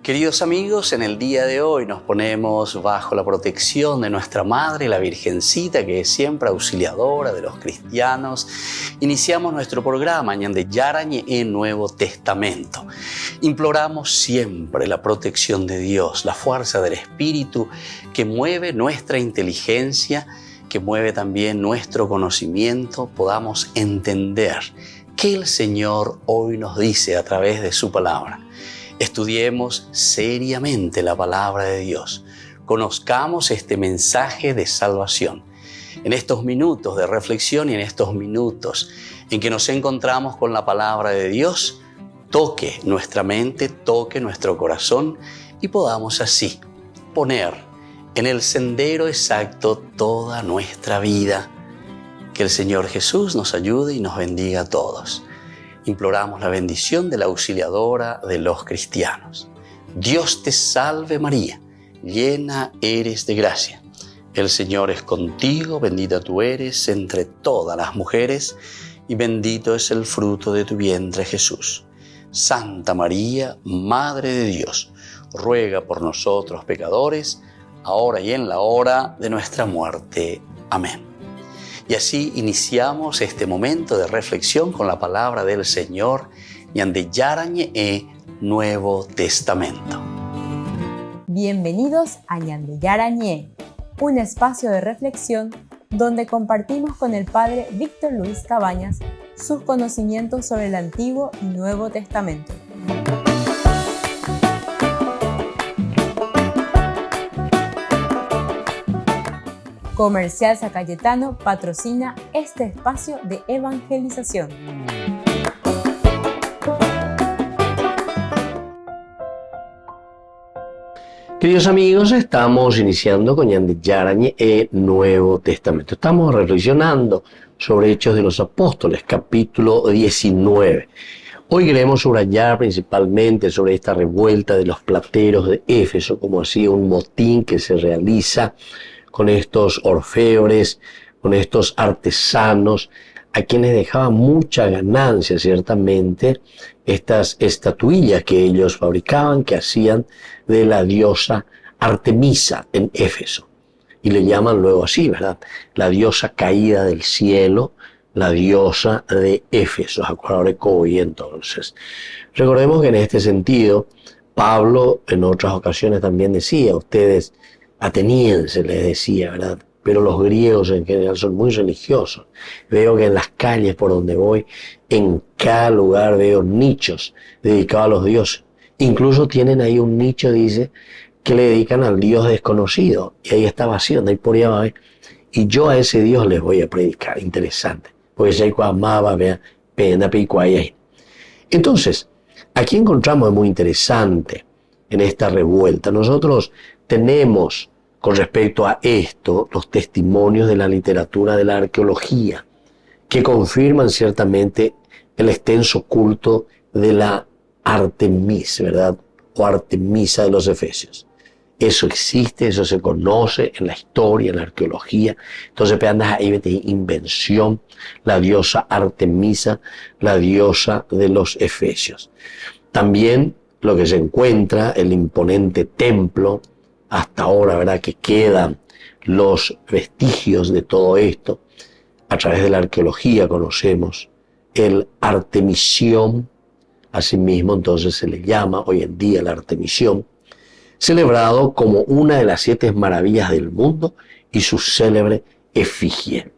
Queridos amigos, en el día de hoy nos ponemos bajo la protección de nuestra Madre, la Virgencita, que es siempre auxiliadora de los cristianos. Iniciamos nuestro programa Ñande Yarañe en Nuevo Testamento. Imploramos siempre la protección de Dios, la fuerza del Espíritu que mueve nuestra inteligencia, que mueve también nuestro conocimiento, podamos entender qué el Señor hoy nos dice a través de su palabra. Estudiemos seriamente la palabra de Dios. Conozcamos este mensaje de salvación. En estos minutos de reflexión y en estos minutos en que nos encontramos con la palabra de Dios, toque nuestra mente, toque nuestro corazón y podamos así poner en el sendero exacto toda nuestra vida. Que el Señor Jesús nos ayude y nos bendiga a todos. Imploramos la bendición de la auxiliadora de los cristianos. Dios te salve María, llena eres de gracia. El Señor es contigo, bendita tú eres entre todas las mujeres y bendito es el fruto de tu vientre Jesús. Santa María, Madre de Dios, ruega por nosotros pecadores, ahora y en la hora de nuestra muerte. Amén. Y así iniciamos este momento de reflexión con la palabra del Señor, Ñande Yarañe Nuevo Testamento. Bienvenidos a Ñande Yarañe, un espacio de reflexión donde compartimos con el Padre Víctor Luis Cabañas sus conocimientos sobre el Antiguo y Nuevo Testamento. Comercial San Cayetano patrocina este espacio de evangelización. Queridos amigos, estamos iniciando con Ñande Yarañe Nuevo Testamento. Estamos reflexionando sobre Hechos de los Apóstoles, capítulo 19. Hoy queremos subrayar principalmente sobre esta revuelta de los plateros de Éfeso, como así un motín que se realiza con estos orfebres, con estos artesanos, a quienes dejaban mucha ganancia, ciertamente, estas estatuillas que ellos fabricaban, que hacían de la diosa Artemisa en Éfeso. Y le llaman luego así, ¿verdad? La diosa caída del cielo, la diosa de Éfeso. Y entonces, recordemos que en este sentido, Pablo en otras ocasiones también decía, ustedes atenienses, les decía, ¿verdad? Pero los griegos en general son muy religiosos. Veo que en las calles por donde voy, en cada lugar veo nichos dedicados a los dioses. Incluso tienen ahí un nicho, dice, que le dedican al Dios desconocido. Y ahí está vacío, no hay por allá, ¿ve? Y yo a ese Dios les voy a predicar. Interesante. Porque si hay amaba, vea, pena, pico ahí. Entonces, aquí encontramos muy interesante en esta revuelta. Nosotros tenemos con respecto a esto los testimonios de la literatura de la arqueología que confirman ciertamente el extenso culto de la Artemis, ¿verdad? O Artemisa de los Efesios. Eso existe, eso se conoce en la historia, en la arqueología. Entonces, andas ahí, vete, invención, la diosa Artemisa, la diosa de los Efesios. También lo que se encuentra, el imponente templo, hasta ahora, ¿verdad?, que quedan los vestigios de todo esto. A través de la arqueología conocemos el Artemision, asimismo entonces se le llama hoy en día el Artemision, celebrado como una de las 7 maravillas del mundo y su célebre efigie.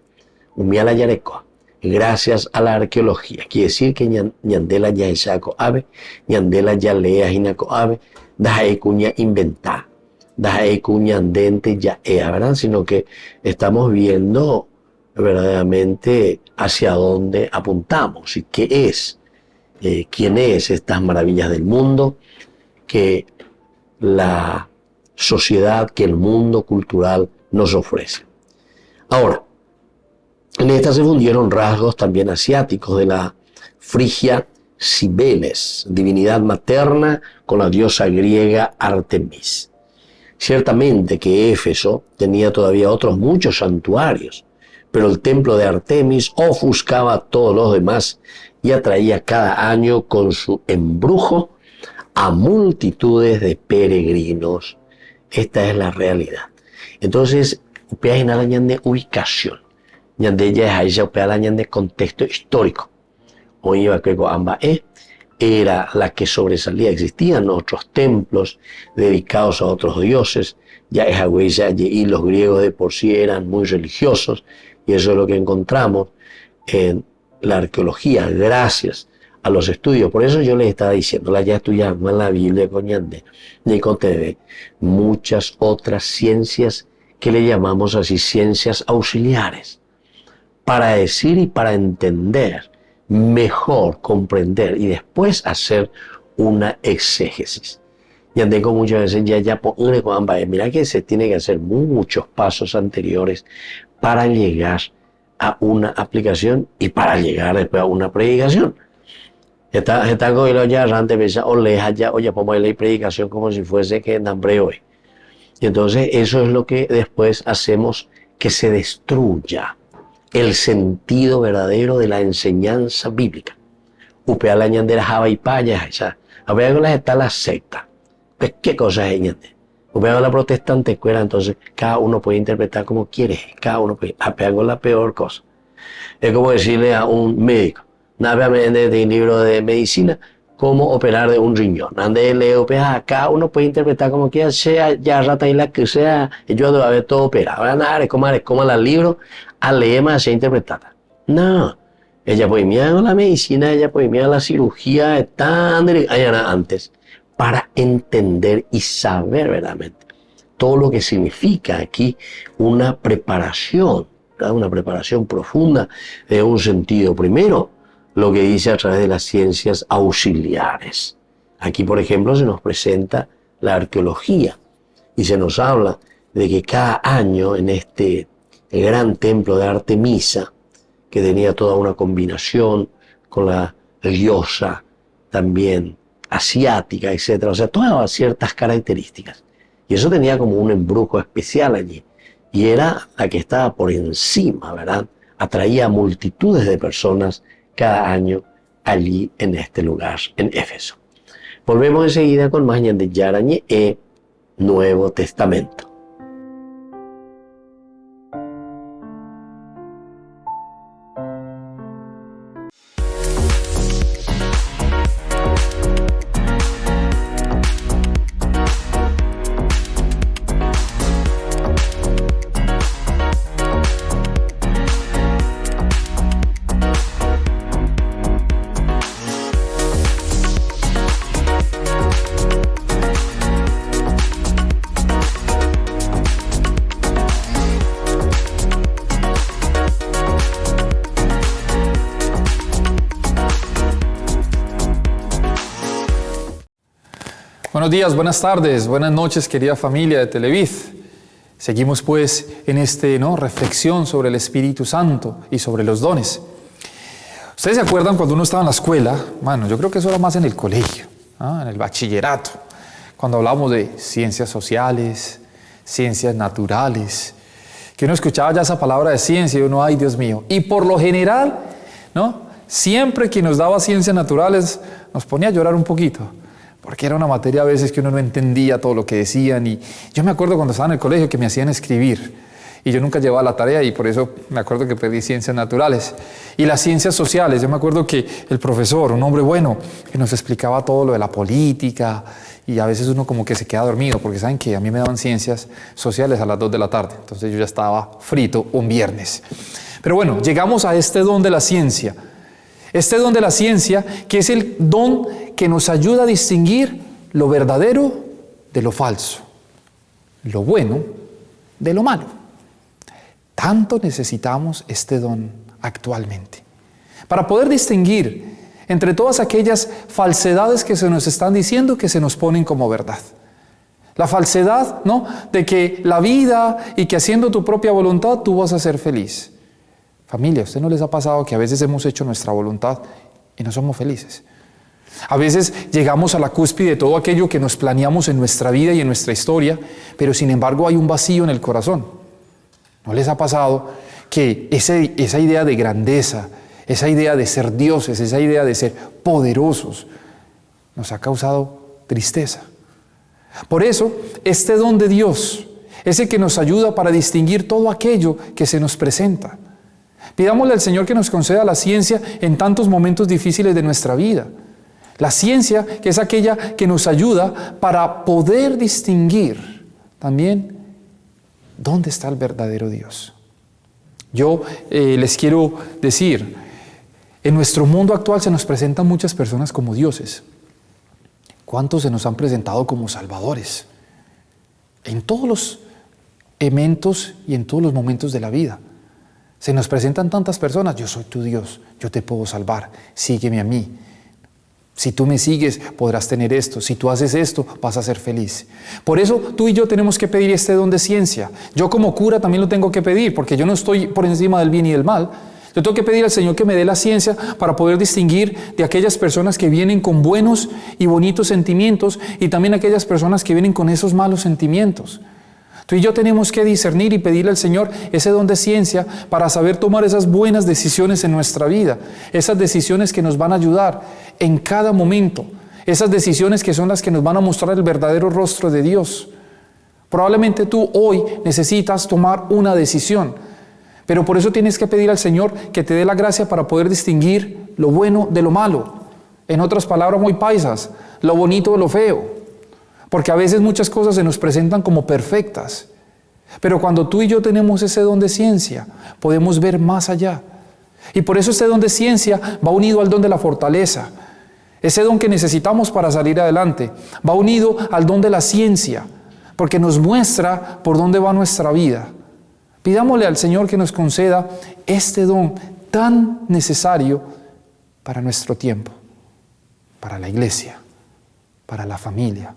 Umiala Yarecoa, gracias a la arqueología. Quiere decir que Ñandela ya isaco ave, Ñandela ya lea jinaco ave, dajae cuña inventar. Dajae cuña andente ya ea, ¿verdad? Sino que estamos viendo verdaderamente hacia dónde apuntamos y qué es, quién es estas maravillas del mundo que la sociedad, que el mundo cultural nos ofrece. Ahora, en esta se fundieron rasgos también asiáticos de la Frigia Cibeles, divinidad materna, con la diosa griega Artemis. Ciertamente que Éfeso tenía todavía otros muchos santuarios, pero el templo de Artemis ofuscaba a todos los demás y atraía cada año con su embrujo a multitudes de peregrinos. Esta es la realidad. Entonces, upea de ubicación. Ñande ya es upea de contexto histórico. Hoy iba que Ambae era la que sobresalía. Existían otros templos dedicados a otros dioses. Ya es Agüella y los griegos de por sí eran muy religiosos. Y eso es lo que encontramos en la arqueología, gracias a los estudios. Por eso yo les estaba diciendo, la ya estudiamos en la Biblia con Ñande, y con TV, muchas otras ciencias que le llamamos así ciencias auxiliares, para decir y para entender, mejor comprender y después hacer una exégesis. Ñande con muchas veces ya ponle con mira que se tiene que hacer muchos pasos anteriores para llegar a una aplicación y para llegar después a una predicación. Está cogido ya antes pensar, oye, pongo la predicación como si fuese que en hambre hoy. Y entonces eso es lo que después hacemos, que se destruya el sentido verdadero de la enseñanza bíblica. Upea la ñandera java y paya, esa. A ver con las está la secta. Pues, ¿qué cosa es ñande? Upea con la protestante escuela, entonces cada uno puede interpretar como quiere, cada uno puede. Apea con la peor cosa. Es como decirle a un médico, nada de un libro de medicina, cómo operar de un riñón. Ande le opera, cada uno puede interpretar como quiera, sea ya rata y la que sea, yo debo haber todo operado. Ahora nada, es como el libro, a leer más se interpretada. No, ella puede mirar la medicina, ella puede mirar la cirugía, tan allá antes, para entender y saber verdaderamente todo lo que significa aquí una preparación profunda de un sentido. Primero, lo que dice a través de las ciencias auxiliares. Aquí, por ejemplo, se nos presenta la arqueología y se nos habla de que cada año en este gran templo de Artemisa, que tenía toda una combinación con la diosa también asiática, etc. O sea, todas ciertas características. Y eso tenía como un embrujo especial allí. Y era la que estaba por encima, ¿verdad? Atraía a multitudes de personas cada año allí en este lugar, en Éfeso. Volvemos enseguida con más Ñande Yarañe e Nuevo Testamento. Buenos días, buenas tardes, buenas noches, querida familia de Televid. Seguimos pues en reflexión sobre el Espíritu Santo y sobre los dones. ¿Ustedes se acuerdan cuando uno estaba en la escuela? Bueno, yo creo que eso era más en el colegio, ¿no? En el bachillerato, cuando hablábamos de ciencias sociales, ciencias naturales, que uno escuchaba ya esa palabra de ciencia y uno, ay Dios mío. Y por lo general, ¿no? Siempre quien nos daba ciencias naturales nos ponía a llorar un poquito, porque era una materia a veces que uno no entendía todo lo que decían. Y yo me acuerdo cuando estaba en el colegio que me hacían escribir y yo nunca llevaba la tarea y por eso me acuerdo que perdí ciencias naturales. Y las ciencias sociales, yo me acuerdo que el profesor, un hombre bueno, que nos explicaba todo lo de la política y a veces uno como que se queda dormido, porque saben que a mí me daban ciencias sociales a las 2 de la tarde, entonces yo ya estaba frito un viernes. Pero bueno, llegamos a este don de la ciencia. Este don de la ciencia, que es el don que nos ayuda a distinguir lo verdadero de lo falso, lo bueno de lo malo. Tanto necesitamos este don actualmente para poder distinguir entre todas aquellas falsedades que se nos están diciendo que se nos ponen como verdad. La falsedad, ¿no?, de que la vida y que haciendo tu propia voluntad tú vas a ser feliz. Familia, ¿a usted no les ha pasado que a veces hemos hecho nuestra voluntad y no somos felices? A veces llegamos a la cúspide de todo aquello que nos planeamos en nuestra vida y en nuestra historia, pero sin embargo hay un vacío en el corazón. ¿No les ha pasado que esa idea de grandeza, esa idea de ser dioses, esa idea de ser poderosos, nos ha causado tristeza. Por eso, este don de Dios es el que nos ayuda para distinguir todo aquello que se nos presenta. Pidámosle al Señor que nos conceda la ciencia en tantos momentos difíciles de nuestra vida. La ciencia que es aquella que nos ayuda para poder distinguir también dónde está el verdadero Dios. Yo les quiero decir, en nuestro mundo actual se nos presentan muchas personas como dioses. ¿Cuántos se nos han presentado como salvadores? En todos los eventos y en todos los momentos de la vida. Se nos presentan tantas personas, yo soy tu Dios, yo te puedo salvar, sígueme a mí. Si tú me sigues, podrás tener esto. Si tú haces esto, vas a ser feliz. Por eso tú y yo tenemos que pedir este don de ciencia. Yo como cura también lo tengo que pedir, porque yo no estoy por encima del bien y del mal. Yo tengo que pedir al Señor que me dé la ciencia para poder distinguir de aquellas personas que vienen con buenos y bonitos sentimientos y también aquellas personas que vienen con esos malos sentimientos. Tú y yo tenemos que discernir y pedirle al Señor ese don de ciencia para saber tomar esas buenas decisiones en nuestra vida, esas decisiones que nos van a ayudar en cada momento, esas decisiones que son las que nos van a mostrar el verdadero rostro de Dios. Probablemente tú hoy necesitas tomar una decisión, pero por eso tienes que pedir al Señor que te dé la gracia para poder distinguir lo bueno de lo malo. En otras palabras muy paisas, lo bonito de lo feo. Porque a veces muchas cosas se nos presentan como perfectas. Pero cuando tú y yo tenemos ese don de ciencia, podemos ver más allá. Y por eso este don de ciencia va unido al don de la fortaleza. Ese don que necesitamos para salir adelante va unido al don de la ciencia, porque nos muestra por dónde va nuestra vida. Pidámosle al Señor que nos conceda este don tan necesario para nuestro tiempo, para la iglesia, para la familia,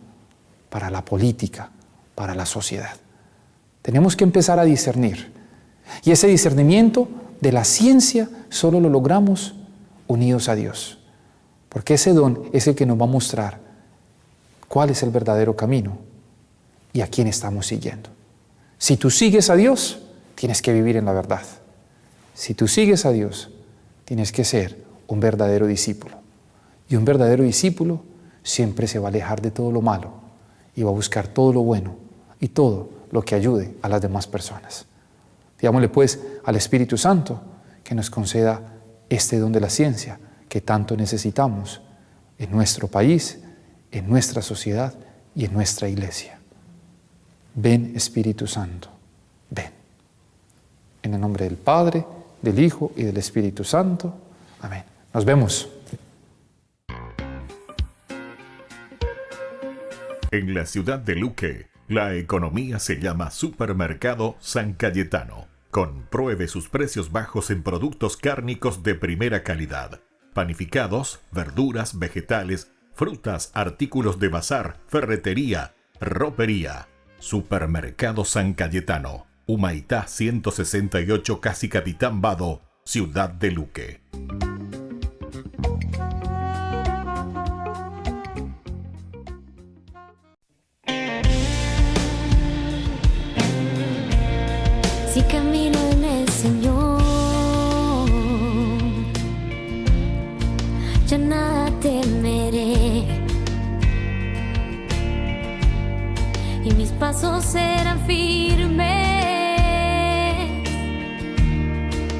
para la política, para la sociedad. Tenemos que empezar a discernir. Y ese discernimiento de la ciencia solo lo logramos unidos a Dios. Porque ese don es el que nos va a mostrar cuál es el verdadero camino y a quién estamos siguiendo. Si tú sigues a Dios, tienes que vivir en la verdad. Si tú sigues a Dios, tienes que ser un verdadero discípulo. Y un verdadero discípulo siempre se va a alejar de todo lo malo y va a buscar todo lo bueno y todo lo que ayude a las demás personas. Digámosle pues al Espíritu Santo que nos conceda este don de la ciencia que tanto necesitamos en nuestro país, en nuestra sociedad y en nuestra iglesia. Ven, Espíritu Santo, ven. En el nombre del Padre, del Hijo y del Espíritu Santo. Amén. Nos vemos. En la ciudad de Luque, la economía se llama Supermercado San Cayetano. Compruebe sus precios bajos en productos cárnicos de primera calidad. Panificados, verduras, vegetales, frutas, artículos de bazar, ferretería, ropería. Supermercado San Cayetano. Humaitá 168, Casi Capitán Vado, ciudad de Luque. Si camino en el Señor, ya nada temeré, y mis pasos serán firmes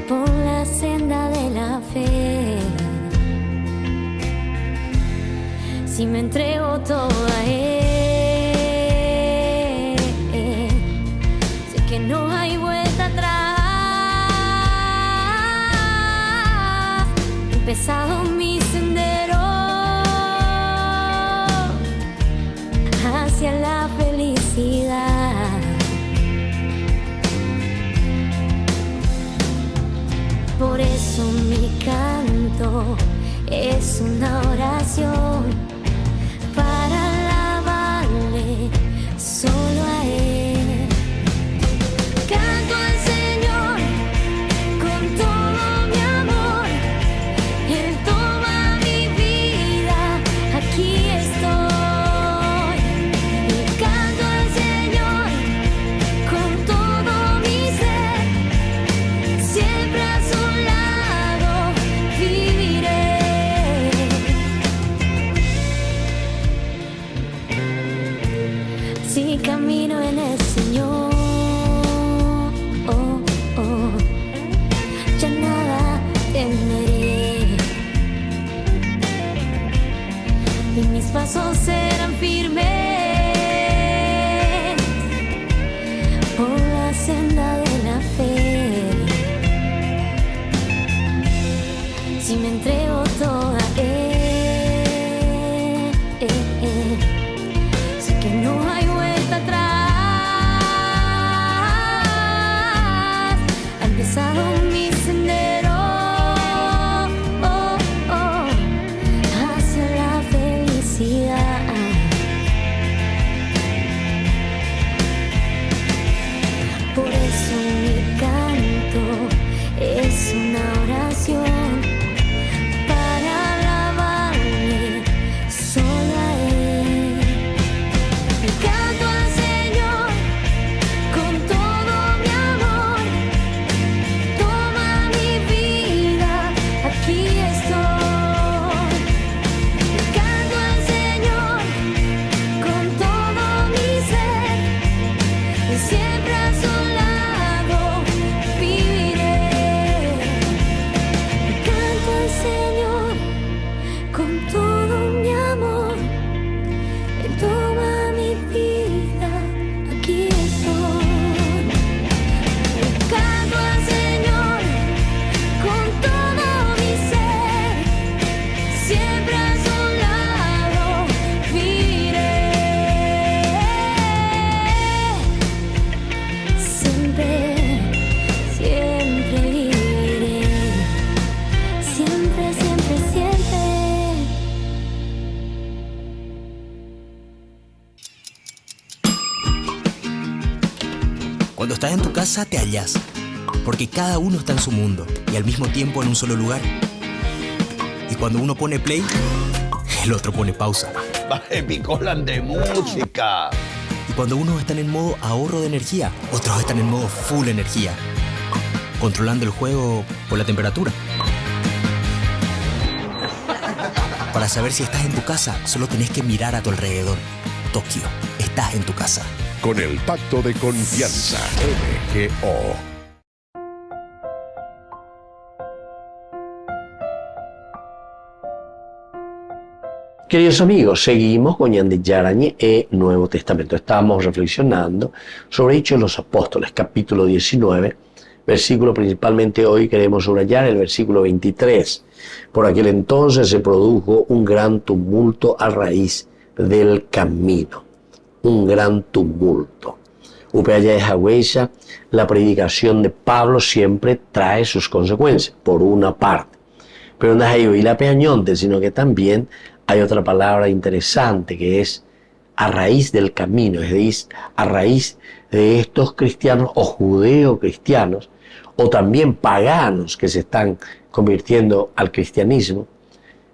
por la senda de la fe. Si me entrego todo a Él, sé que no hay vuelta atrás. Empezado mi sendero hacia la felicidad. Por eso mi canto es una oración para alabarle solo a Él. Canto al Señor con todo mi amor. Él toma mi vida, aquí estoy. Y canto al Señor con todo mi ser, siempre a su lado viviré. si camino en el Señor. Ya nada temeré, y mis pasos serán firmes por la senda de la fe. Si me entrego toda a Él, sé que no hay vuelta atrás. Ha empezado mi sendero hacia la felicidad. Por eso mi canto es una oración para alabarle solo a Él. Le canto al Señor con todo mi amor. Toma mi vida, aquí estoy. Le canto al Señor con todo mi ser, y siempre a su lado viviré. Le canto al Señor con todo mi amor. Él toma mi vida, aquí estoy. Le canto al Señor con todo mi ser, siempre a su lado viviré. Siempre, siempre viviré. Siempre, siempre, siempre. Cuando estás en tu casa te hallas, porque cada uno está en su mundo y al mismo tiempo en un solo lugar. Y cuando uno pone play, el otro pone pausa. Picolan de música. Y cuando unos están en modo ahorro de energía, otros están en modo full energía, controlando el juego por la temperatura. Para saber si estás en tu casa, solo tenés que mirar a tu alrededor. Tokio, estás en tu casa. Con el Pacto de Confianza, MGO. Queridos amigos, seguimos con Ñande Yarañe e Nuevo Testamento. Estamos reflexionando sobre Hechos de los Apóstoles, capítulo 19, versículo principalmente hoy queremos subrayar el versículo 23. Por aquel entonces se produjo un gran tumulto a raíz del camino. Un gran tumulto. Upaya de Hawesa, la predicación de Pablo siempre trae sus consecuencias, por una parte. Pero no es ahí la peañonte, sino que también hay otra palabra interesante que es a raíz del camino, es decir, a raíz de estos cristianos o judeo-cristianos o también paganos que se están convirtiendo al cristianismo,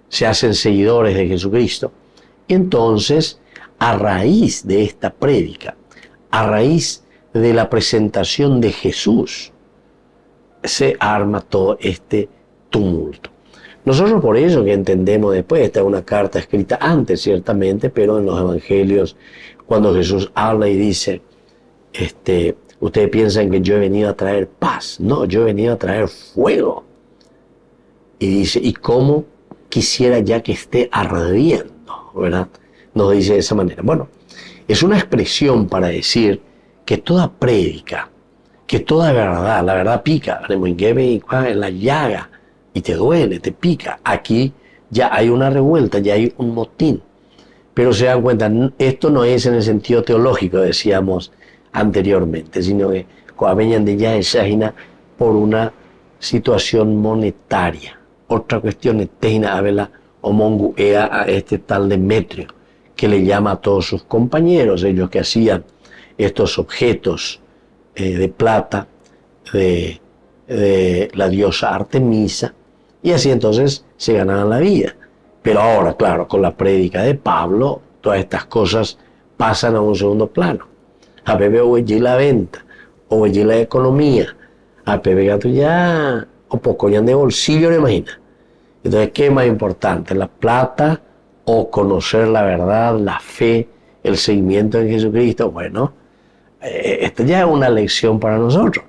se hacen seguidores de Jesucristo. Y entonces, a raíz de esta prédica, a raíz de la presentación de Jesús, se arma todo este tumulto. Nosotros por eso que entendemos después, esta es una carta escrita antes ciertamente, pero en los evangelios, cuando Jesús habla y dice, ustedes piensan que yo he venido a traer paz. No, yo he venido a traer fuego. Y dice, ¿y cómo quisiera ya que esté ardiendo? ¿Verdad? Nos dice de esa manera. Bueno, es una expresión para decir que toda prédica, que toda verdad, la verdad pica, en la llaga, y te duele, te pica. Aquí ya hay una revuelta, ya hay un motín. Pero se dan cuenta, esto no es en el sentido teológico, decíamos anteriormente, sino que de ya es por una situación monetaria. Otra cuestión es a verla omongu a este tal Demetrio, que le llama a todos sus compañeros, ellos que hacían estos objetos de plata de la diosa Artemisa, y así entonces se ganaban la vida. Pero ahora, claro, con la prédica de Pablo, todas estas cosas pasan a un segundo plano. A Pepe oye la venta, oye la economía, a Pepe gato ya, o poco ya de bolsillo, ¿no imagina? Entonces, ¿qué es más importante? ¿La plata o conocer la verdad, la fe el seguimiento de Jesucristo. Bueno, esto ya es una lección para nosotros.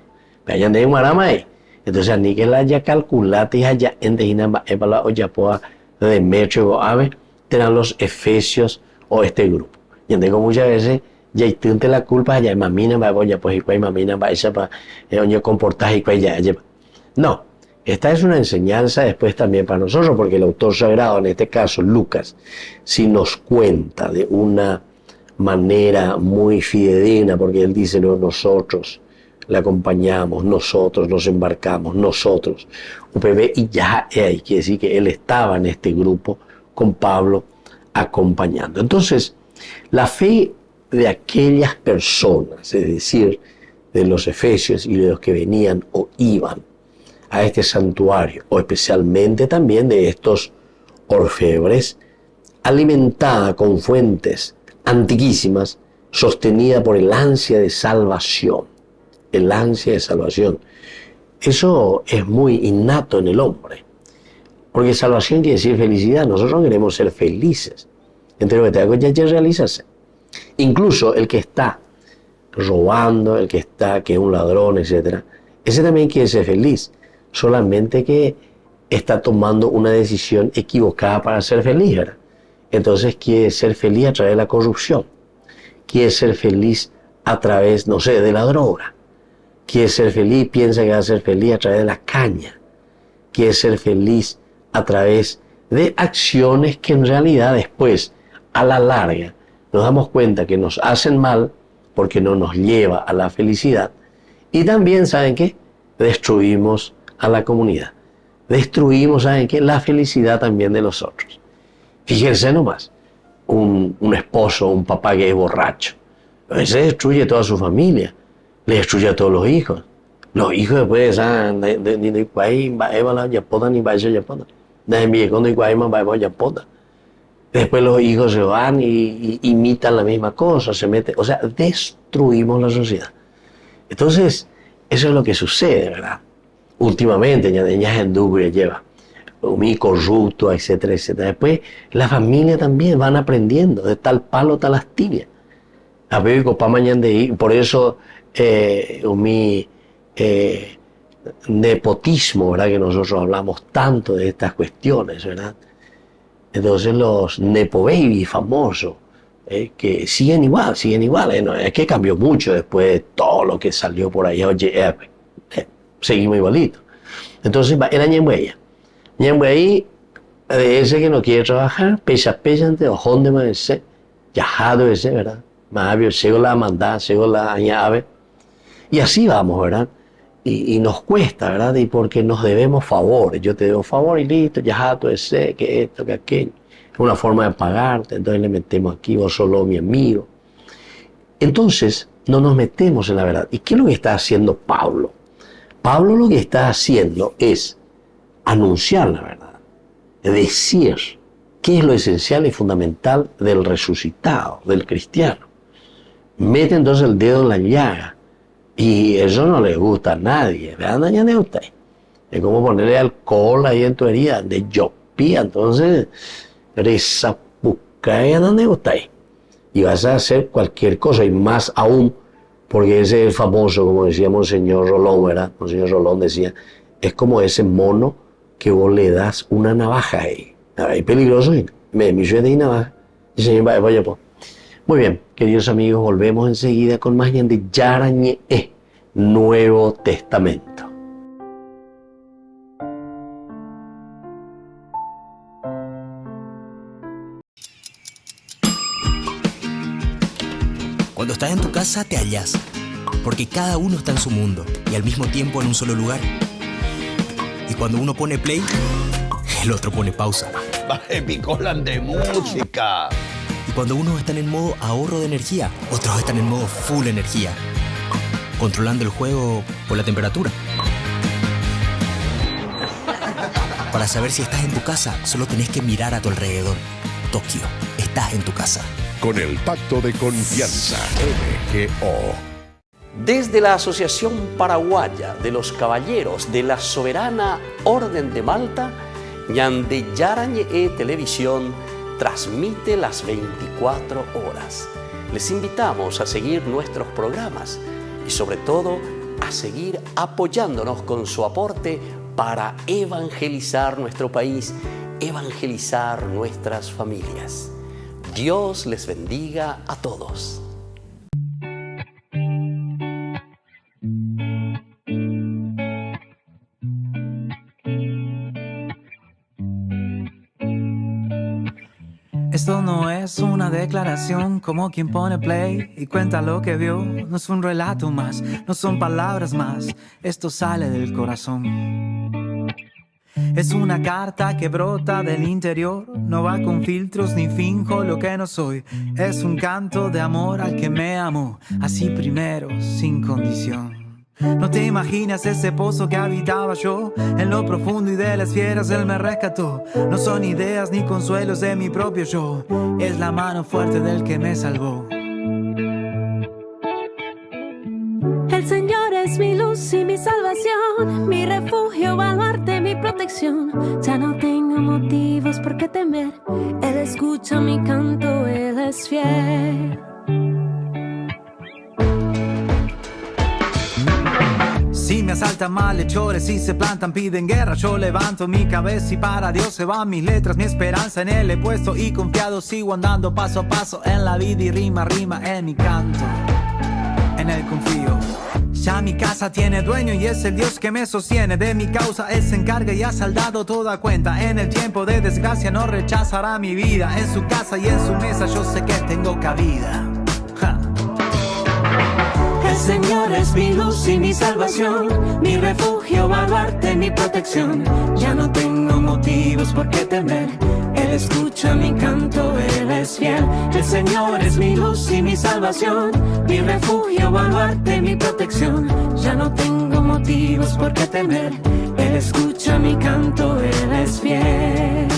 Vayan de Maramay. Entonces, ni que la haya calculado y haya entendido para la poa de Metro Ave, tener los efesios o este grupo. Yo tengo muchas veces, ya intente la culpa, ya mamina, va a pues y mamina, va a para oño comportar y ya. No, esta es una enseñanza después también para nosotros, porque el autor sagrado, en este caso Lucas, sí nos cuenta de una manera muy fidedigna, porque él dice, no, nosotros le acompañamos, nosotros nos embarcamos, nosotros. UPB y ya quiere decir que él estaba en este grupo con Pablo acompañando. Entonces, la fe de aquellas personas, es decir, de los efesios y de los que venían o iban a este santuario, o especialmente también de estos orfebres, alimentada con fuentes antiquísimas, sostenida por el ansia de salvación. El ansia de salvación. Eso es muy innato en el hombre. Porque salvación quiere decir felicidad. Nosotros queremos ser felices. Entonces, lo que tengo ya realizarse. Incluso el que está robando, el que es un ladrón, etc. Ese también quiere ser feliz. Solamente que está tomando una decisión equivocada para ser feliz, ¿verdad? Entonces quiere ser feliz a través de la corrupción. Quiere ser feliz a través, no sé, de la droga. Quiere ser feliz, piensa que va a ser feliz a través de la caña. Quiere ser feliz a través de acciones que en realidad después, a la larga, nos damos cuenta que nos hacen mal porque no nos lleva a la felicidad. Y también, ¿saben qué? Destruimos a la comunidad. Destruimos, ¿saben qué? La felicidad también de los otros. Fíjense nomás, un esposo, un papá que es borracho, ese destruye toda su familia. Le destruye a todos los hijos. Los hijos después después los hijos se van y imitan la misma cosa, se meten, o sea, destruimos la sociedad. Entonces, eso es lo que sucede, ¿verdad? Últimamente, ya en Dubre lleva muy corrupto, etcétera, etcétera. Después, la familia también van aprendiendo, de tal palo, tal astilla. A ver, por eso, nepotismo, ¿verdad? Que nosotros hablamos tanto de estas cuestiones, ¿verdad? Entonces los nepo baby famosos, que siguen igual, no es que cambió mucho después de todo lo que salió por ahí, oye, seguimos igualito. Entonces era Ñembuey, de ese que no quiere trabajar, pesa ante ojón de ese, yajado ese, ¿verdad? Más bien, sigo la mandada, sigo la llave. Y así vamos, ¿verdad? Y nos cuesta, ¿verdad? Y porque nos debemos favores. Yo te debo favor y listo, ya tú ese, que esto, que aquello. Es una forma de pagarte, entonces le metemos aquí, vos solo mi amigo. Entonces, no nos metemos en la verdad. ¿Y qué es lo que está haciendo Pablo? Pablo lo que está haciendo es anunciar la verdad. Decir qué es lo esencial y fundamental del resucitado, del cristiano. Mete entonces el dedo en la llaga. Y eso no le gusta a nadie. Vean, ya no usted. Es como ponerle alcohol ahí en tu herida, de yopía. Entonces, esa pucaya no le gusta. Y vas a hacer cualquier cosa, y más aún, porque ese es el famoso, como decía Monseñor Rolón, ¿verdad? Monseñor Rolón decía, es como ese mono que vos le das una navaja ahí. Es peligroso, me de navaja. Y señor, vaya, pues. Muy bien, queridos amigos, volvemos enseguida con más de Yarañe, Nuevo Testamento. Cuando estás en tu casa te hallas, porque cada uno está en su mundo y al mismo tiempo en un solo lugar. Y cuando uno pone play, el otro pone pausa. Picolan de música. Y cuando unos están en modo ahorro de energía, otros están en modo full energía, controlando el juego por la temperatura. Para saber si estás en tu casa, solo tenés que mirar a tu alrededor. Tokio, estás en tu casa. Con el Pacto de Confianza, MGO. Desde la Asociación Paraguaya de los Caballeros de la Soberana Orden de Malta, Ñande Yarañe Televisión transmite las 24 horas. Les invitamos a seguir nuestros programas y sobre todo a seguir apoyándonos con su aporte para evangelizar nuestro país, evangelizar nuestras familias. Dios les bendiga a todos. Esto no es una declaración como quien pone play y cuenta lo que vio. No es un relato más, no son palabras más. Esto sale del corazón. Es una carta que brota del interior. No va con filtros ni finjo lo que no soy. Es un canto de amor al que me amó, así primero, sin condición. No te imaginas ese pozo que habitaba yo. En lo profundo y de las fieras él me rescató. No son ideas ni consuelos de mi propio yo. Es la mano fuerte del que me salvó. El Señor es mi luz y mi salvación, mi refugio, baluarte, mi protección. Ya no tengo motivos por qué temer. Él escucha mi canto, Él es fiel. Si me asaltan malhechores y se plantan, piden guerra, yo levanto mi cabeza y para Dios se van mis letras. Mi esperanza en Él he puesto y confiado sigo andando paso a paso en la vida y rima a rima en mi canto. En Él confío. Ya mi casa tiene dueño y es el Dios que me sostiene. De mi causa Él se encarga y ha saldado toda cuenta. En el tiempo de desgracia no rechazará mi vida. En su casa y en su mesa yo sé que tengo cabida. El Señor es mi luz y mi salvación, mi refugio, baluarte, mi protección. Ya no tengo motivos por qué temer. Él escucha mi canto, Él es fiel. El Señor es mi luz y mi salvación, mi refugio, baluarte, mi protección. Ya no tengo motivos por qué temer. Él escucha mi canto, Él es fiel.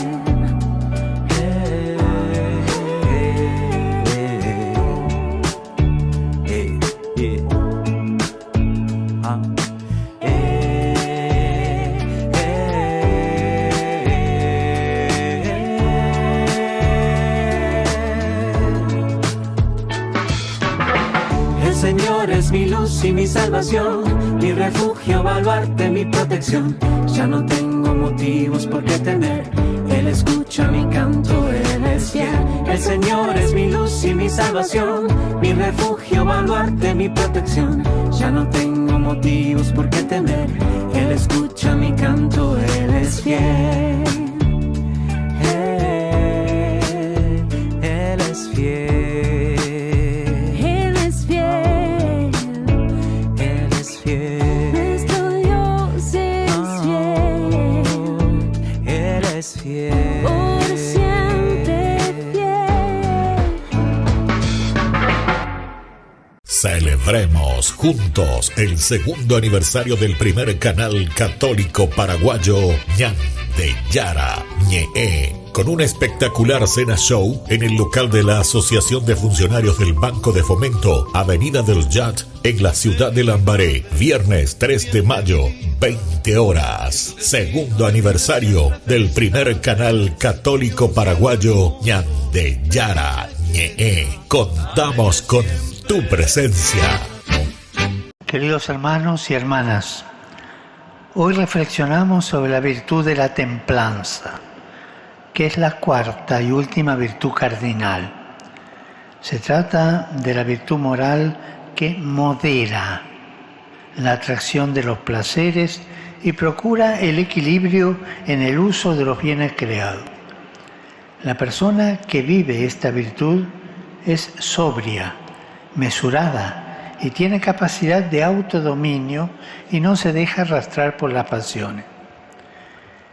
Mi luz y mi salvación, mi refugio, baluarte, mi protección. Ya no tengo motivos por qué temer. Él escucha mi canto, Él es fiel. El Señor es mi luz y mi salvación, mi refugio, baluarte, mi protección. Ya no tengo motivos por qué temer. Él escucha mi canto, Él es fiel. Él es fiel. Por siempre fiel. Celebremos juntos el segundo aniversario del primer canal católico paraguayo Ñande Yara Ñe'e, con una espectacular cena show en el local de la Asociación de Funcionarios del Banco de Fomento, Avenida del Yat, en la ciudad de Lambaré, viernes 3 de mayo, 20 horas. Segundo aniversario del primer canal católico paraguayo Ñande Yara Ñe'e. Contamos con tu presencia. Queridos hermanos y hermanas, hoy reflexionamos sobre la virtud de la templanza, que es la cuarta y última virtud cardinal. Se trata de la virtud moral que modera la atracción de los placeres y procura el equilibrio en el uso de los bienes creados. La persona que vive esta virtud es sobria, mesurada y tiene capacidad de autodominio y no se deja arrastrar por las pasiones.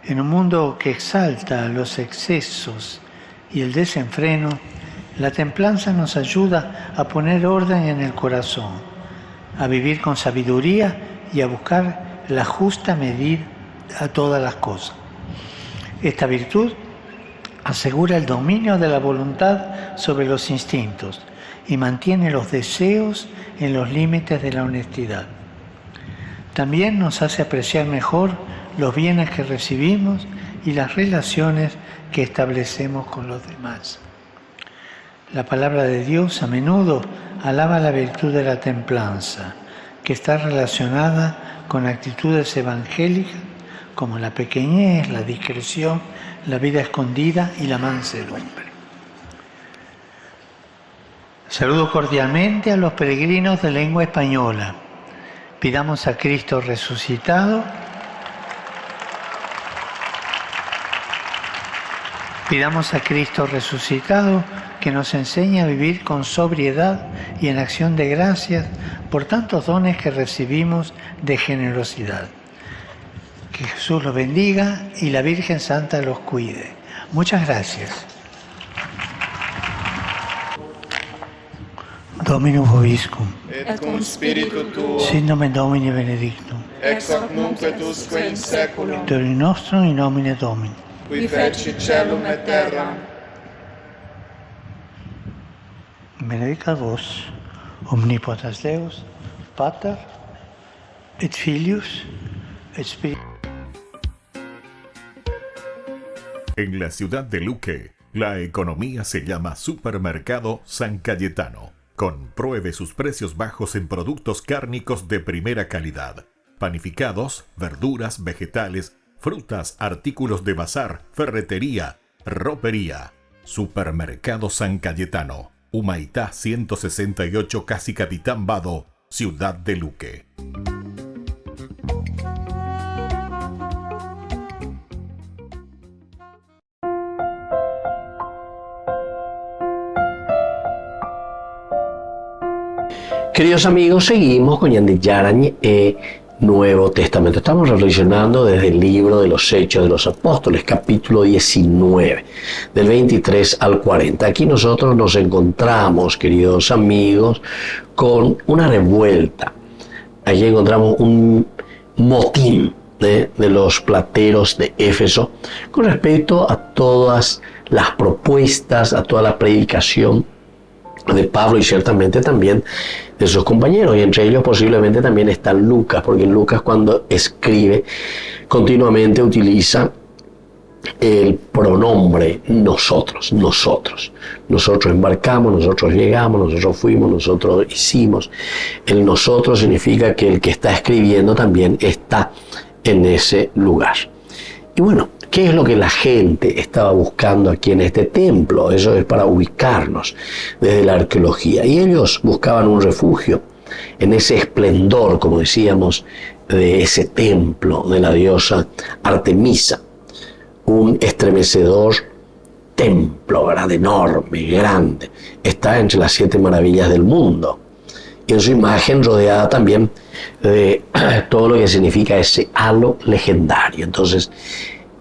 En un mundo que exalta los excesos y el desenfreno, la templanza nos ayuda a poner orden en el corazón, a vivir con sabiduría y a buscar la justa medida a todas las cosas. Esta virtud asegura el dominio de la voluntad sobre los instintos y mantiene los deseos en los límites de la honestidad. También nos hace apreciar mejor los bienes que recibimos y las relaciones que establecemos con los demás. La palabra de Dios a menudo alaba la virtud de la templanza, que está relacionada con actitudes evangélicas como la pequeñez, la discreción, la vida escondida y la mansedumbre. Saludo cordialmente a los peregrinos de lengua española. Pidamos a Cristo resucitado. Pidamos a Cristo resucitado que nos enseñe a vivir con sobriedad y en acción de gracias por tantos dones que recibimos de generosidad. Que Jesús los bendiga y la Virgen Santa los cuide. Muchas gracias. Dominus vobiscum. Et cum spiritu tuo. Sit nomen Domini benedictum. Ex hoc nunc et usque in saeculum. Dori nostrum in nomine Domini. Qui feci caelum et terram. Benedicat vos, omnipotens Deus, Pater, et Filius, et Spiritus. En la ciudad de Luque, la economía se llama Supermercado San Cayetano. Compruebe sus precios bajos en productos cárnicos de primera calidad. Panificados, verduras, vegetales, frutas, artículos de bazar, ferretería, ropería. Supermercado San Cayetano. Humaitá 168, casi Capitán Vado, Ciudad de Luque. Queridos amigos, seguimos con Ñande Yarañe, Nuevo Testamento. Estamos reflexionando desde el libro de los Hechos de los Apóstoles, capítulo 19, del 23 al 40. Aquí nosotros nos encontramos, queridos amigos, con una revuelta. Aquí encontramos un motín de los plateros de Éfeso con respecto a todas las propuestas, a toda la predicación de Pablo y ciertamente también de sus compañeros, y entre ellos posiblemente también está Lucas, porque Lucas, cuando escribe, continuamente utiliza el pronombre nosotros. Nosotros embarcamos, nosotros llegamos, nosotros fuimos, nosotros hicimos. El nosotros significa que el que está escribiendo también está en ese lugar. Y bueno, ¿qué es lo que la gente estaba buscando aquí en este templo? Eso es para ubicarnos desde la arqueología. Y ellos buscaban un refugio en ese esplendor, como decíamos, de ese templo de la diosa Artemisa. Un estremecedor templo, ¿verdad? Enorme, grande. Está entre las 7 maravillas del mundo. Y en su imagen rodeada también de todo lo que significa ese halo legendario. Entonces,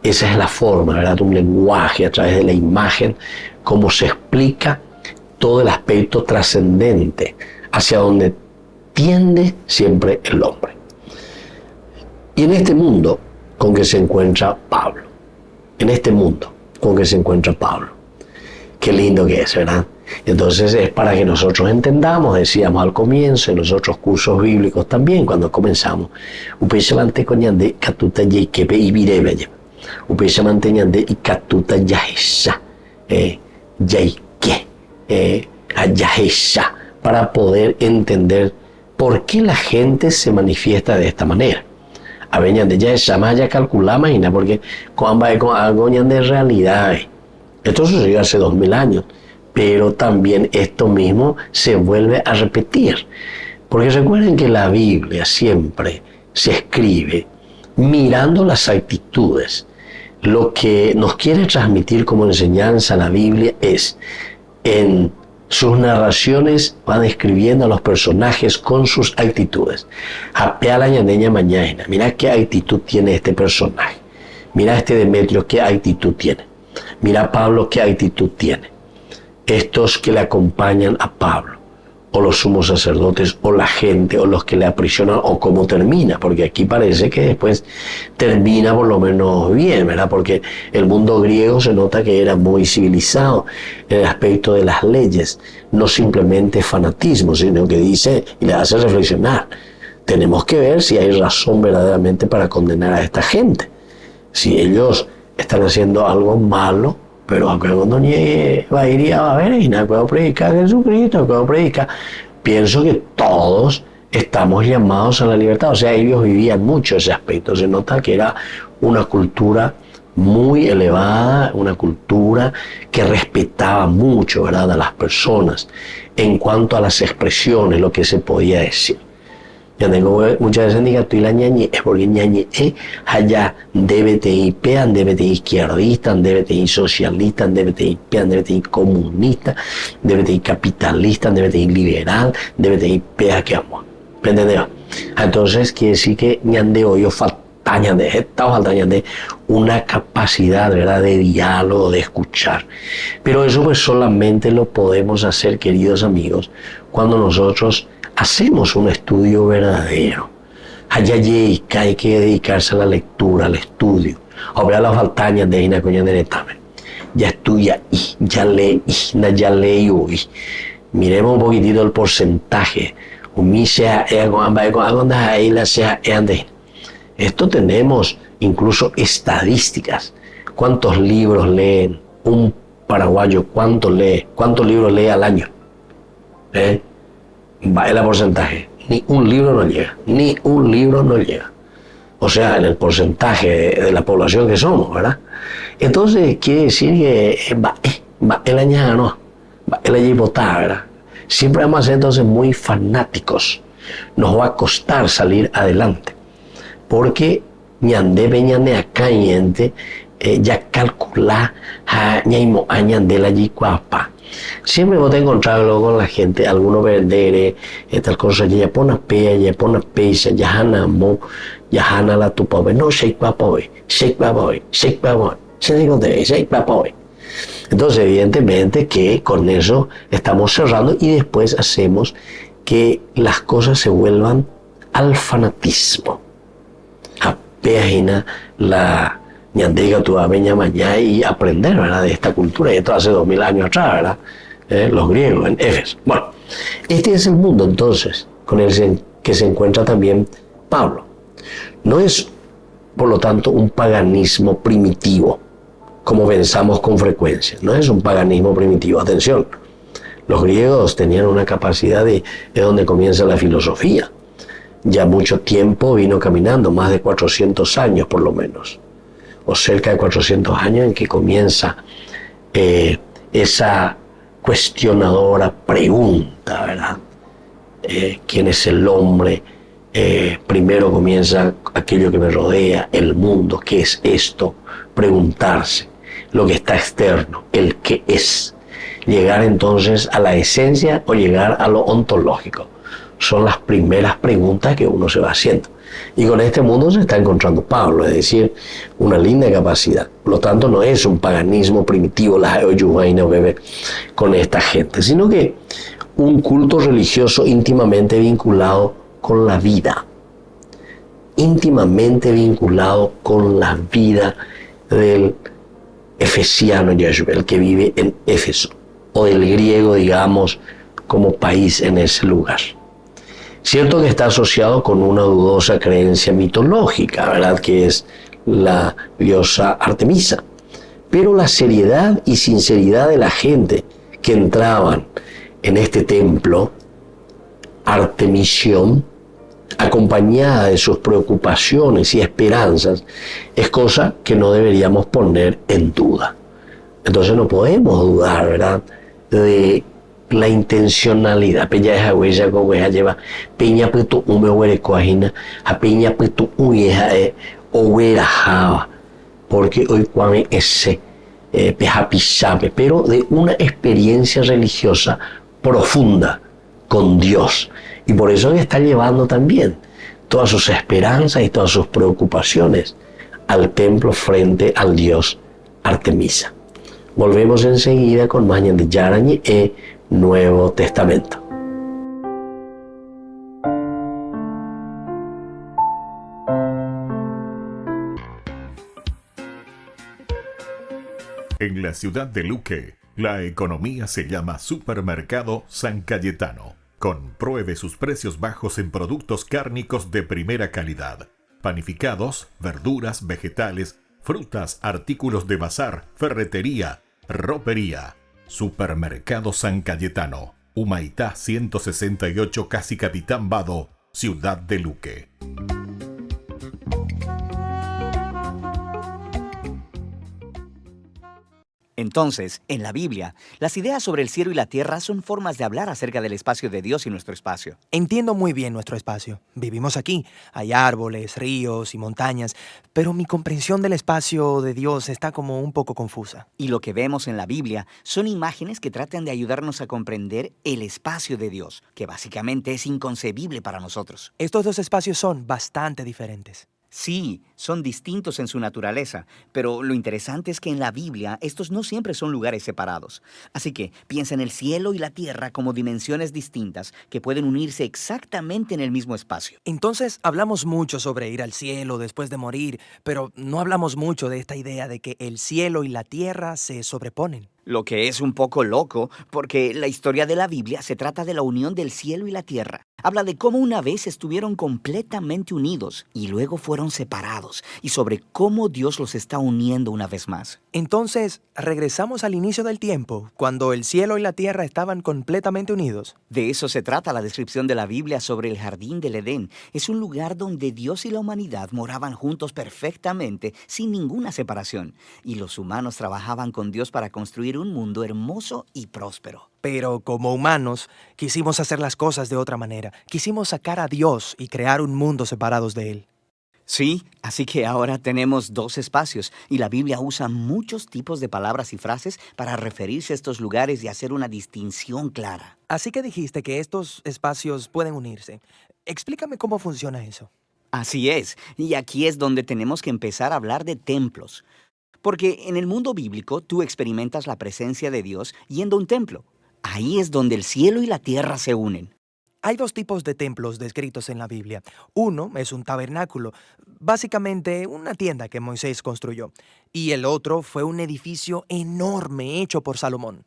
esa es la forma, ¿verdad? Un lenguaje a través de la imagen, cómo se explica todo el aspecto trascendente hacia donde tiende siempre el hombre. Y en este mundo con que se encuentra Pablo, en este mundo con que se encuentra Pablo, qué lindo que es, ¿verdad? Entonces es para que nosotros entendamos, decíamos al comienzo, en los otros cursos bíblicos también, cuando comenzamos, Upesa manteñande y catuta yahesa, yaike, ayahesa, para poder entender por qué la gente se manifiesta de esta manera. A veñande yahesa más ya calculamos, porque cuando va con algo de realidad. Esto sucedió hace 2000 años, pero también esto mismo se vuelve a repetir. Porque recuerden que la Biblia siempre se escribe mirando las actitudes. Lo que nos quiere transmitir como enseñanza la Biblia es, en sus narraciones va describiendo a los personajes con sus actitudes. Japea la ñandeña mañana, mira qué actitud tiene este personaje. Mira este Demetrio, qué actitud tiene. Mira Pablo, qué actitud tiene. Estos que le acompañan a Pablo, o los sumos sacerdotes, o la gente, o los que le aprisionan, o cómo termina, porque aquí parece que después termina por lo menos bien, ¿verdad? Porque el mundo griego se nota que era muy civilizado en el aspecto de las leyes, no simplemente fanatismo, sino que dice y le hace reflexionar. Tenemos que ver si hay razón verdaderamente para condenar a esta gente. Si ellos están haciendo algo malo, pero aunque cuando llegue va a ir y va a ver, y no puedo predicar a Jesucristo, puedo predicar. Pienso que todos estamos llamados a la libertad. O sea, ellos vivían mucho ese aspecto. Se nota que era una cultura muy elevada, una cultura que respetaba mucho, ¿verdad?, a las personas en cuanto a las expresiones, lo que se podía decir. Ya tengo muchas veces digo, tú y la ñañe, es porque ñañe allá debe de ir pean, debe de ir izquierdista, debe de ir socialista, debe de ir pean, debe de ir comunista, debe de ir capitalista, debe de ir liberal, debe de ir pea que amo. ¿Entendés? Entonces quiere decir que ñandeo yo faltaña de una capacidad, ¿verdad?, de diálogo, de escuchar. Pero eso pues solamente lo podemos hacer, queridos amigos, cuando nosotros hacemos un estudio verdadero. Allá hay que dedicarse a la lectura, al estudio. Ahora las faltañas de Ina Coña de Netame. Ya estudia y ya lee y miremos un poquitito el porcentaje. Esto tenemos incluso estadísticas. ¿Cuántos libros leen un paraguayo? ¿Cuántos libros lee al año? Va el porcentaje. Ni un libro no llega. O sea, en el porcentaje de la población que somos, ¿verdad? Entonces, quiere decir que va el año, ¿no? Va el año votar, ¿verdad? Siempre vamos a ser entonces muy fanáticos. Nos va a costar salir adelante. Porque ñande acá ya calcula ñaimo añande la yicuapa. Siempre vos te encontrás luego con la gente, algunos verderes, tal cosa, ya pone peisa, ya hanamo, ya hana la tupa, no, shake papoy. Se digo de shake papoy. Entonces, evidentemente que con eso estamos cerrando y después hacemos que las cosas se vuelvan al fanatismo. Apenas la ñandega tu aveña mañana y aprender, ¿verdad?, de esta cultura. Y esto hace 2000 años atrás, ¿verdad? Los griegos en Éfeso. Bueno, este es el mundo entonces con el que se encuentra también Pablo. No es, por lo tanto, un paganismo primitivo, como pensamos con frecuencia. No es un paganismo primitivo. Atención, los griegos tenían una capacidad de donde comienza la filosofía. Ya mucho tiempo vino caminando, más de 400 años por lo menos, o cerca de 400 años en que comienza esa cuestionadora pregunta, ¿verdad? ¿Quién es el hombre? Primero comienza aquello que me rodea, el mundo, ¿qué es esto? Preguntarse lo que está externo, el qué es. Llegar entonces a la esencia o llegar a lo ontológico. Son las primeras preguntas que uno se va haciendo. Y con este mundo se está encontrando Pablo, es decir, una linda capacidad. Por lo tanto, no es un paganismo primitivo con esta gente, sino que un culto religioso íntimamente vinculado con la vida. Íntimamente vinculado con la vida del efesiano Yeshua, el que vive en Éfeso, o del griego, digamos, como país en ese lugar. Cierto que está asociado con una dudosa creencia mitológica, ¿verdad?, que es la diosa Artemisa. Pero la seriedad y sinceridad de la gente que entraban en este templo, Artemisión, acompañada de sus preocupaciones y esperanzas, es cosa que no deberíamos poner en duda. Entonces no podemos dudar, ¿verdad?, de la intencionalidad. Peña es huella con hueja lleva peña puto ume huere coajina a peña puto uyeja o huera java, porque hoy cuame ese peja pisabe, pero de una experiencia religiosa profunda con Dios. Y por eso que está llevando también todas sus esperanzas y todas sus preocupaciones al templo frente al dios Artemisa. Volvemos enseguida con Mañan de Yarañe Nuevo Testamento. En la ciudad de Luque, la economía se llama Supermercado San Cayetano. Compruebe sus precios bajos en productos cárnicos de primera calidad. Panificados, verduras, vegetales, frutas, artículos de bazar, ferretería, Ropería, Supermercado San Cayetano, Humaitá 168, Casi Capitán Vado, Ciudad de Luque. Entonces, en la Biblia, las ideas sobre el cielo y la tierra son formas de hablar acerca del espacio de Dios y nuestro espacio. Entiendo muy bien nuestro espacio. Vivimos aquí. Hay árboles, ríos y montañas, pero mi comprensión del espacio de Dios está como un poco confusa. Y lo que vemos en la Biblia son imágenes que tratan de ayudarnos a comprender el espacio de Dios, que básicamente es inconcebible para nosotros. Estos dos espacios son bastante diferentes. Sí, son distintos en su naturaleza, pero lo interesante es que en la Biblia estos no siempre son lugares separados. Así que piensa en el cielo y la tierra como dimensiones distintas que pueden unirse exactamente en el mismo espacio. Entonces hablamos mucho sobre ir al cielo después de morir, pero no hablamos mucho de esta idea de que el cielo y la tierra se sobreponen. Lo que es un poco loco, porque la historia de la Biblia se trata de la unión del cielo y la tierra. Habla de cómo una vez estuvieron completamente unidos y luego fueron separados, y sobre cómo Dios los está uniendo una vez más. Entonces, regresamos al inicio del tiempo, cuando el cielo y la tierra estaban completamente unidos. De eso se trata la descripción de la Biblia sobre el jardín del Edén. Es un lugar donde Dios y la humanidad moraban juntos perfectamente, sin ninguna separación, y los humanos trabajaban con Dios para construir un mundo hermoso y próspero. Pero como humanos, quisimos hacer las cosas de otra manera. Quisimos sacar a Dios y crear un mundo separados de Él. Sí, así que ahora tenemos dos espacios, y la Biblia usa muchos tipos de palabras y frases para referirse a estos lugares y hacer una distinción clara. Así que dijiste que estos espacios pueden unirse. Explícame cómo funciona eso. Así es, y aquí es donde tenemos que empezar a hablar de templos. Porque en el mundo bíblico tú experimentas la presencia de Dios yendo a un templo. Ahí es donde el cielo y la tierra se unen. Hay dos tipos de templos descritos en la Biblia. Uno es un tabernáculo, básicamente una tienda que Moisés construyó. Y el otro fue un edificio enorme hecho por Salomón.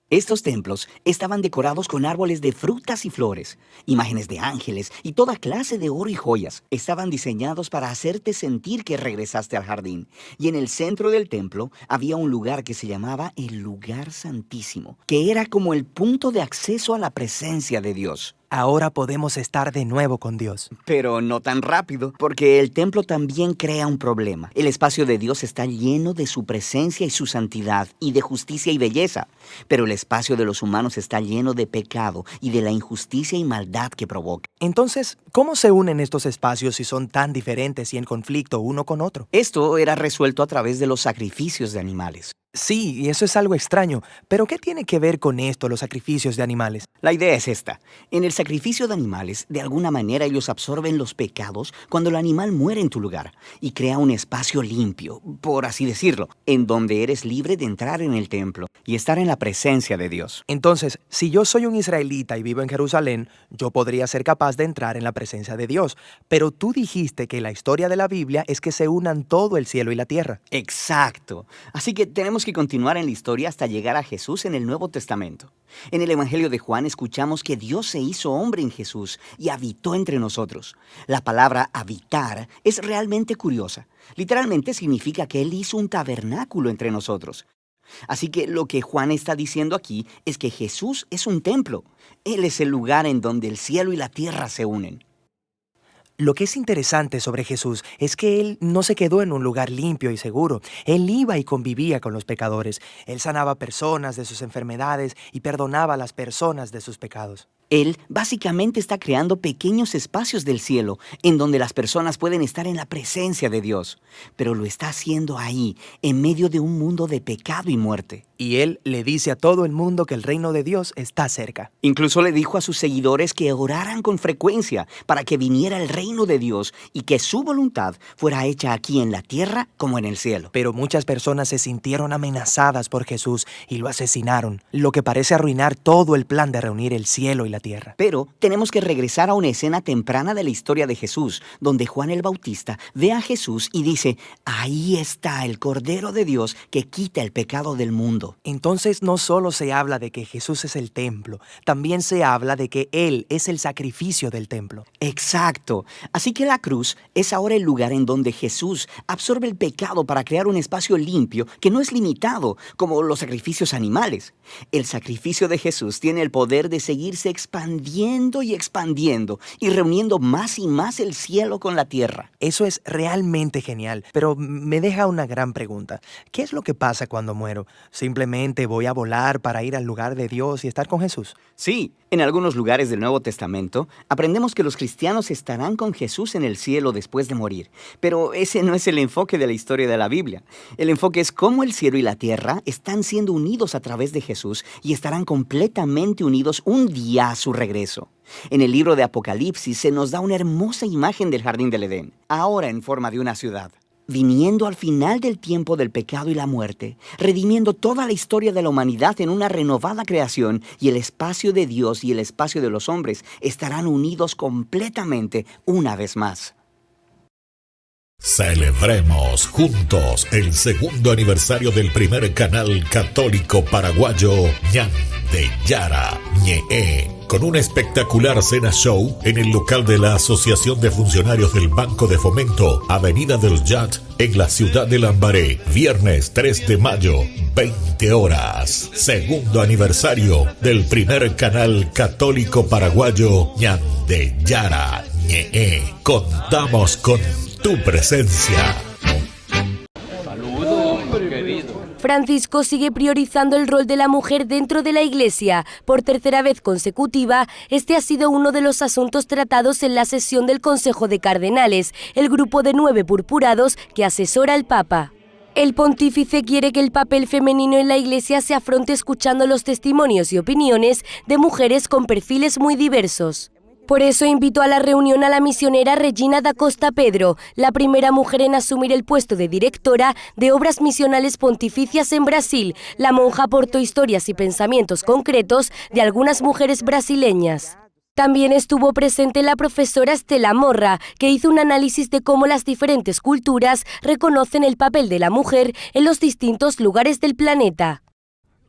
Estos templos estaban decorados con árboles de frutas y flores, imágenes de ángeles y toda clase de oro y joyas. Estaban diseñados para hacerte sentir que regresaste al jardín. Y en el centro del templo había un lugar que se llamaba el Lugar Santísimo, que era como el punto de acceso a la presencia de Dios. Ahora podemos estar de nuevo con Dios. Pero no tan rápido, porque el templo también crea un problema. El espacio de Dios está lleno de su presencia y su santidad, y de justicia y belleza. Pero el espacio de los humanos está lleno de pecado y de la injusticia y maldad que provoca. Entonces, ¿cómo se unen estos espacios si son tan diferentes y en conflicto uno con otro? Esto era resuelto a través de los sacrificios de animales. Sí, y eso es algo extraño. ¿Pero qué tiene que ver con esto los sacrificios de animales? La idea es esta. En el sacrificio de animales, de alguna manera ellos absorben los pecados cuando el animal muere en tu lugar y crea un espacio limpio, por así decirlo, en donde eres libre de entrar en el templo y estar en la presencia de Dios. Entonces, si yo soy un israelita y vivo en Jerusalén, yo podría ser capaz de entrar en la presencia de Dios. Pero tú dijiste que la historia de la Biblia es que se unan todo el cielo y la tierra. Exacto. Así que tenemos que continuar en la historia hasta llegar a Jesús en el Nuevo Testamento. En el Evangelio de Juan escuchamos que Dios se hizo hombre en Jesús y habitó entre nosotros. La palabra habitar es realmente curiosa. Literalmente significa que Él hizo un tabernáculo entre nosotros. Así que lo que Juan está diciendo aquí es que Jesús es un templo. Él es el lugar en donde el cielo y la tierra se unen. Lo que es interesante sobre Jesús es que Él no se quedó en un lugar limpio y seguro. Él iba y convivía con los pecadores. Él sanaba personas de sus enfermedades y perdonaba a las personas de sus pecados. Él básicamente está creando pequeños espacios del cielo en donde las personas pueden estar en la presencia de Dios. Pero lo está haciendo ahí, en medio de un mundo de pecado y muerte. Y Él le dice a todo el mundo que el reino de Dios está cerca. Incluso le dijo a sus seguidores que oraran con frecuencia para que viniera el reino de Dios y que su voluntad fuera hecha aquí en la tierra como en el cielo. Pero muchas personas se sintieron amenazadas por Jesús y lo asesinaron, lo que parece arruinar todo el plan de reunir el cielo y la tierra. Pero tenemos que regresar a una escena temprana de la historia de Jesús, donde Juan el Bautista ve a Jesús y dice: ahí está el Cordero de Dios que quita el pecado del mundo. Entonces no solo se habla de que Jesús es el templo, también se habla de que Él es el sacrificio del templo. Exacto. Así que la cruz es ahora el lugar en donde Jesús absorbe el pecado para crear un espacio limpio que no es limitado, como los sacrificios animales. El sacrificio de Jesús tiene el poder de seguirse expandiendo y expandiendo y reuniendo más y más el cielo con la tierra. Eso es realmente genial, pero me deja una gran pregunta. ¿Qué es lo que pasa cuando muero? ¿Simplemente voy a volar para ir al lugar de Dios y estar con Jesús? Sí, en algunos lugares del Nuevo Testamento aprendemos que los cristianos estarán con Jesús en el cielo después de morir. Pero ese no es el enfoque de la historia de la Biblia. El enfoque es cómo el cielo y la tierra están siendo unidos a través de Jesús y estarán completamente unidos un día a su regreso. En el libro de Apocalipsis se nos da una hermosa imagen del jardín del Edén, ahora en forma de una ciudad, viniendo al final del tiempo del pecado y la muerte, redimiendo toda la historia de la humanidad en una renovada creación, y el espacio de Dios y el espacio de los hombres estarán unidos completamente una vez más. Celebremos juntos el segundo aniversario del primer canal católico paraguayo Ñande Yara Ñe'e, con una espectacular cena show en el local de la Asociación de Funcionarios del Banco de Fomento, Avenida del Yat, en la ciudad de Lambaré, viernes 3 de mayo, 20 horas. Segundo aniversario del primer canal católico paraguayo Ñande Yara Ñe'e. Contamos con tu presencia. Francisco sigue priorizando el rol de la mujer dentro de la Iglesia. Por tercera vez consecutiva, este ha sido uno de los asuntos tratados en la sesión del Consejo de Cardenales, el grupo de 9 purpurados que asesora al Papa. El pontífice quiere que el papel femenino en la Iglesia se afronte escuchando los testimonios y opiniones de mujeres con perfiles muy diversos. Por eso invitó a la reunión a la misionera Regina da Costa Pedro, la primera mujer en asumir el puesto de directora de obras misionales pontificias en Brasil. La monja aportó historias y pensamientos concretos de algunas mujeres brasileñas. También estuvo presente la profesora Estela Morra, que hizo un análisis de cómo las diferentes culturas reconocen el papel de la mujer en los distintos lugares del planeta.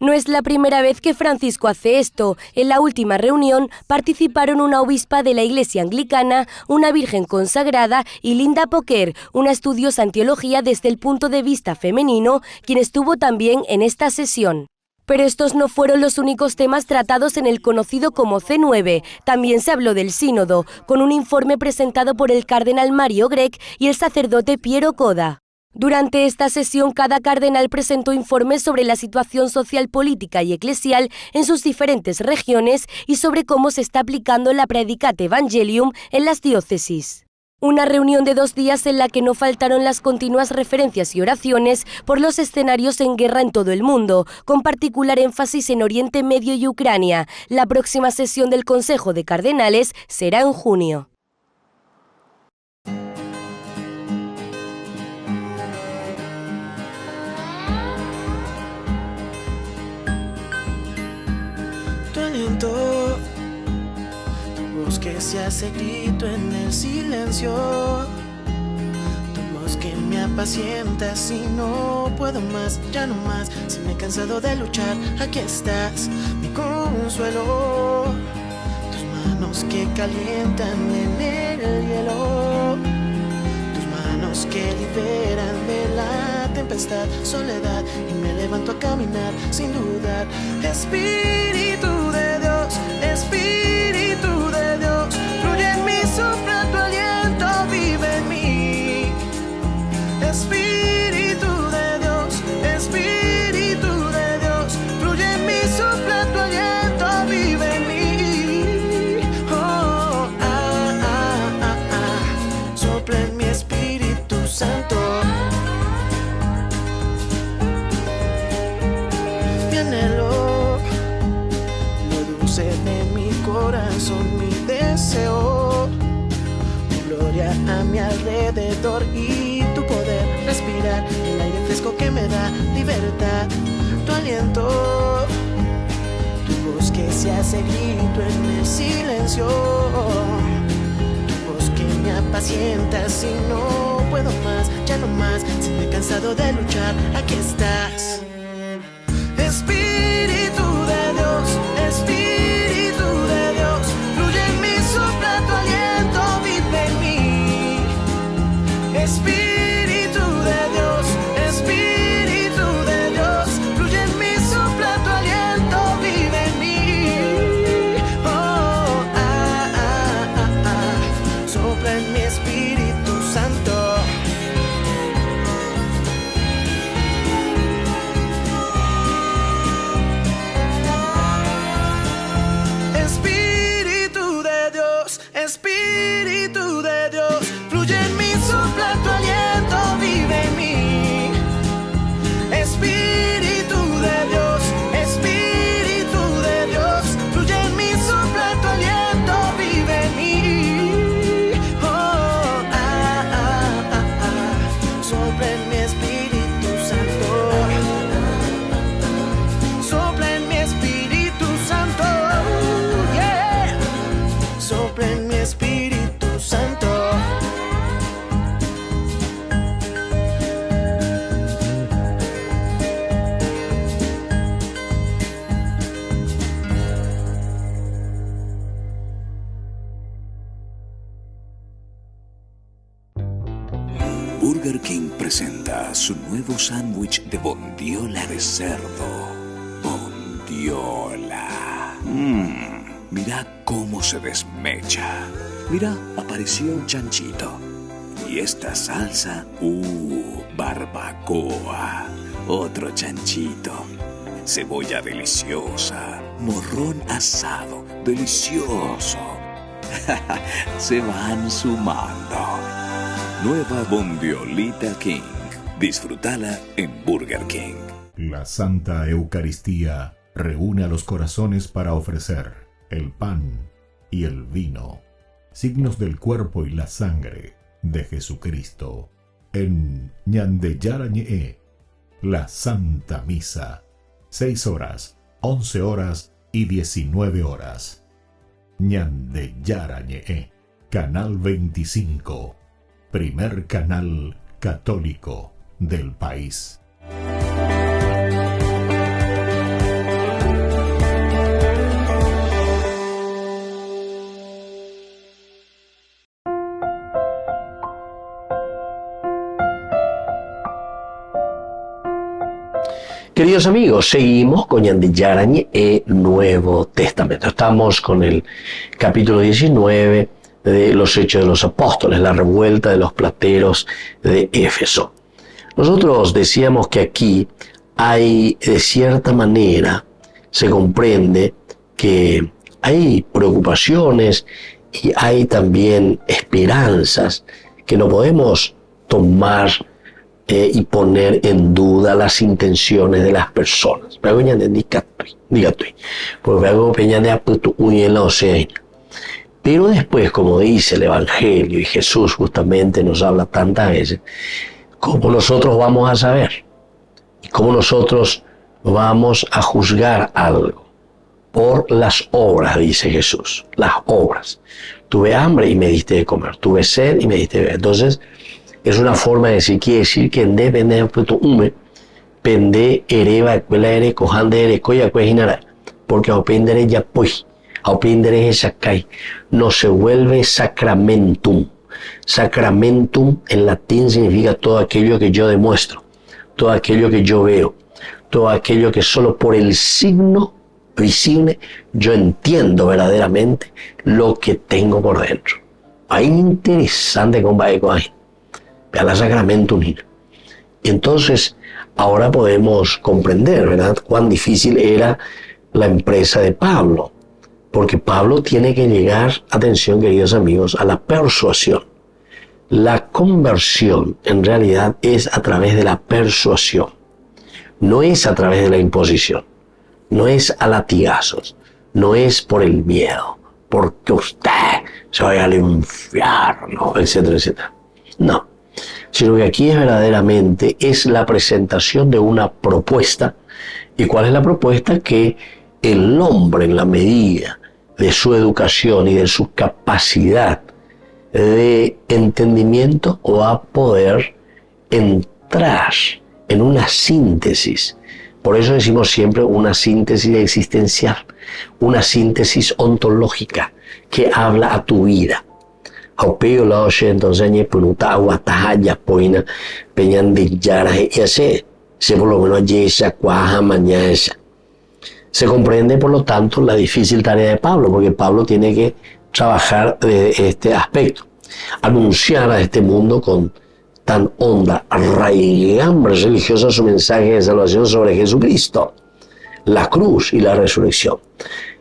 No es la primera vez que Francisco hace esto. En la última reunión participaron una obispa de la Iglesia Anglicana, una virgen consagrada y Linda Poker, una estudiosa en teología desde el punto de vista femenino, quien estuvo también en esta sesión. Pero estos no fueron los únicos temas tratados en el conocido como C9. También se habló del sínodo, con un informe presentado por el cardenal Mario Grech y el sacerdote Piero Coda. Durante esta sesión, cada cardenal presentó informes sobre la situación social, política y eclesial en sus diferentes regiones y sobre cómo se está aplicando la Praedicate Evangelium en las diócesis. Una reunión de 2 días en la que no faltaron las continuas referencias y oraciones por los escenarios en guerra en todo el mundo, con particular énfasis en Oriente Medio y Ucrania. La próxima sesión del Consejo de Cardenales será en junio. Tu voz que se hace grito en el silencio, tu voz que me apacienta si no puedo más, ya no más, si me he cansado de luchar, aquí estás, mi consuelo, tus manos que calientan en el hielo, tus manos que liberan de la tempestad, soledad, y me levanto a caminar sin dudar. Espíritu de Dios, Espíritu de Dios, fluye en mí, sopla tu aliento, vive en mí. Espíritu de Dios, Espíritu de Dios, fluye en mí, sopla tu aliento, vive en mí. Oh, sopla en mi Espíritu Santo. Mi anhelo, lo dulce de mi corazón, mi deseo, tu gloria a mi alrededor y tu poder, respirar el aire fresco que me da libertad, tu aliento, tu voz que que se hace grito en el silencio. Tu voz que me apacienta si no puedo más, ya no más, si me he cansado de luchar, aquí estás. Espíritu de Dios, Espíritu de Dios, fluye en mí, sopla tu aliento, vive en mí. Espíritu de Dios, Espíritu de Dios, fluye en mí, sopla tu aliento, vive en mí. Oh, sopla en mi Espíritu Santo. Espíritu de Dios, Espíritu de Dios, fluye en mí, sopla tu aliento, vive en mí. Espíritu de Dios, Espíritu de Dios, fluye en mí, sopla tu aliento, vive en mí. Oh, sopla en mi Espíritu Santo. Sopla en mi Espíritu Santo. Yeah. Sopla en mi Espíritu Santo. Burger King presenta su nuevo sándwich de bondiola de cerdo. Bondiola. Mira cómo se desmecha. Mira, apareció un chanchito. Y esta salsa, barbacoa. Otro chanchito. Cebolla deliciosa. Morrón asado, delicioso. Se van sumando. Nueva Bondiolita King. Disfrútala en Burger King. La Santa Eucaristía reúne a los corazones para ofrecer el pan y el vino, signos del cuerpo y la sangre de Jesucristo. En Ñande Yarañe, la Santa Misa, 6 horas, 11 horas y 19 horas. Ñande Yarañe, Canal 25, primer canal católico del país. Queridos amigos, seguimos con Ñande Yarañe e Nuevo Testamento. Estamos con el capítulo 19 de los Hechos de los Apóstoles, la revuelta de los plateros de Éfeso. Nosotros decíamos que aquí hay, de cierta manera, se comprende que hay preocupaciones y hay también esperanzas que no podemos tomar y poner en duda las intenciones de las personas. Pero después, como dice el Evangelio, y Jesús justamente nos habla tantas veces, ¿cómo nosotros vamos a saber? ¿Y cómo nosotros vamos a juzgar algo? Por las obras, dice Jesús, las obras. Tuve hambre y me diste de comer, tuve sed y me diste de beber. Entonces, es una forma de decir, quiere decir que en depende de pende ereba escuela ere cojande ere coya cuejinara, porque opendere ya pues, opendere esa cae, no se vuelve sacramentum. Sacramentum en latín significa todo aquello que yo demuestro, todo aquello que yo veo, todo aquello que solo por el signo visible yo entiendo verdaderamente lo que tengo por dentro. Ahí interesante compadre con ahí. Vea la Sacramentum. Entonces, ahora podemos comprender, ¿verdad?, cuán difícil era la empresa de Pablo. Porque Pablo tiene que llegar, atención queridos amigos, a la persuasión. La conversión en realidad es a través de la persuasión. No es a través de la imposición. No es a latigazos. No es por el miedo. Porque usted se vaya al infierno, etcétera, etcétera. No. Sino que aquí es verdaderamente es la presentación de una propuesta. ¿Y cuál es la propuesta? Que el hombre, en la medida de su educación y de su capacidad de entendimiento, va a poder entrar en una síntesis. Por eso decimos siempre una síntesis existencial, una síntesis ontológica que habla a tu vida. Aupeo la oye entonces añe punuta aguataja ya poina peñan de yara y así se por lo menos allí esa cuaja mañana esa. Se comprende por lo tanto la difícil tarea de Pablo, porque Pablo tiene que trabajar de este aspecto, anunciar a este mundo con tan honda raigambre religiosa su mensaje de salvación sobre Jesucristo, la cruz y la resurrección.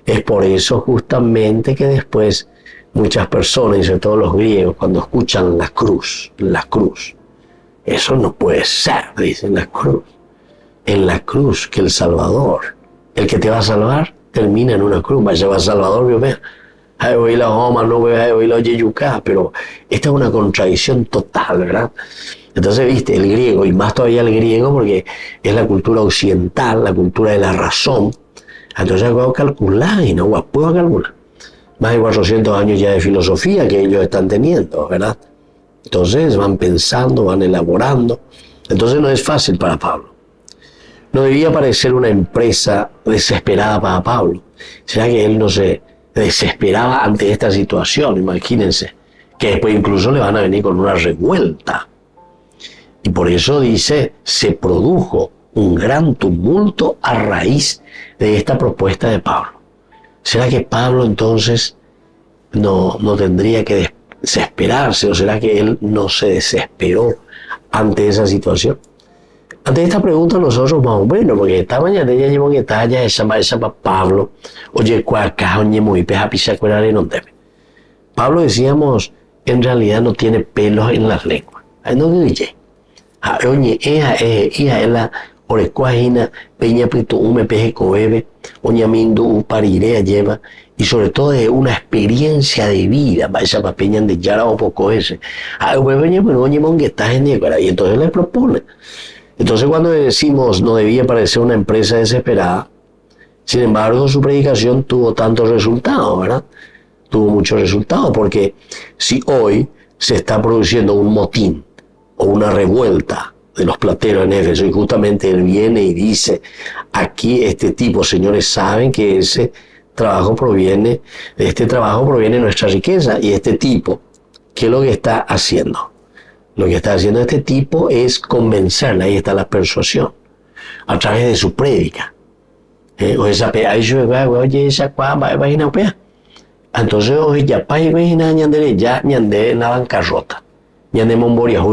Es por eso justamente que después muchas personas, y sobre todo los griegos, cuando escuchan la cruz, eso no puede ser, dicen la cruz. En la cruz que el Salvador, el que te va a salvar, termina en una cruz. Vaya va Salvador, yo veo. Oí la Homa, no veo, oí la Yeyucá, pero esta es una contradicción total, ¿verdad? Entonces, viste, el griego, y más todavía el griego, porque es la cultura occidental, la cultura de la razón. Entonces, puedo calcular y no puedo calcular. Más de 400 años ya de filosofía que ellos están teniendo, ¿verdad? Entonces, van pensando, van elaborando. Entonces, no es fácil para Pablo. No debía parecer una empresa desesperada para Pablo. ¿Será que él no se desesperaba ante esta situación? Imagínense que después incluso le van a venir con una revuelta. Y por eso dice, se produjo un gran tumulto a raíz de esta propuesta de Pablo. ¿Será que Pablo entonces no tendría que desesperarse? ¿O será que él no se desesperó ante esa situación? Ante esta pregunta nosotros más o menos, porque esta mañana ya llevo que está ya esa para Pablo, oye, cuacá, oye, muy peja, pisa, cuerare, no debe. Pablo, decíamos, en realidad no tiene pelos en las lenguas. Ahí no dice. Oye, hija, la orecuajina, peña pito, ume peje coebe, oña mindu, parirea lleva, y sobre todo de una experiencia de vida, para esa papeña de yara o poco ese. Oye, monguetaje, y entonces le propone. Entonces cuando decimos no debía parecer una empresa desesperada, sin embargo su predicación tuvo tantos resultados, ¿verdad? Tuvo muchos resultados, porque si hoy se está produciendo un motín o una revuelta de los plateros en Éfeso, y justamente él viene y dice, aquí este tipo, señores, saben que de este trabajo proviene nuestra riqueza, y este tipo, ¿qué es lo que está haciendo? Lo que está haciendo este tipo es convencerla, ahí está la persuasión, a través de su prédica. Entonces, hoy ya ñande en la bancarrota, ñande momboria,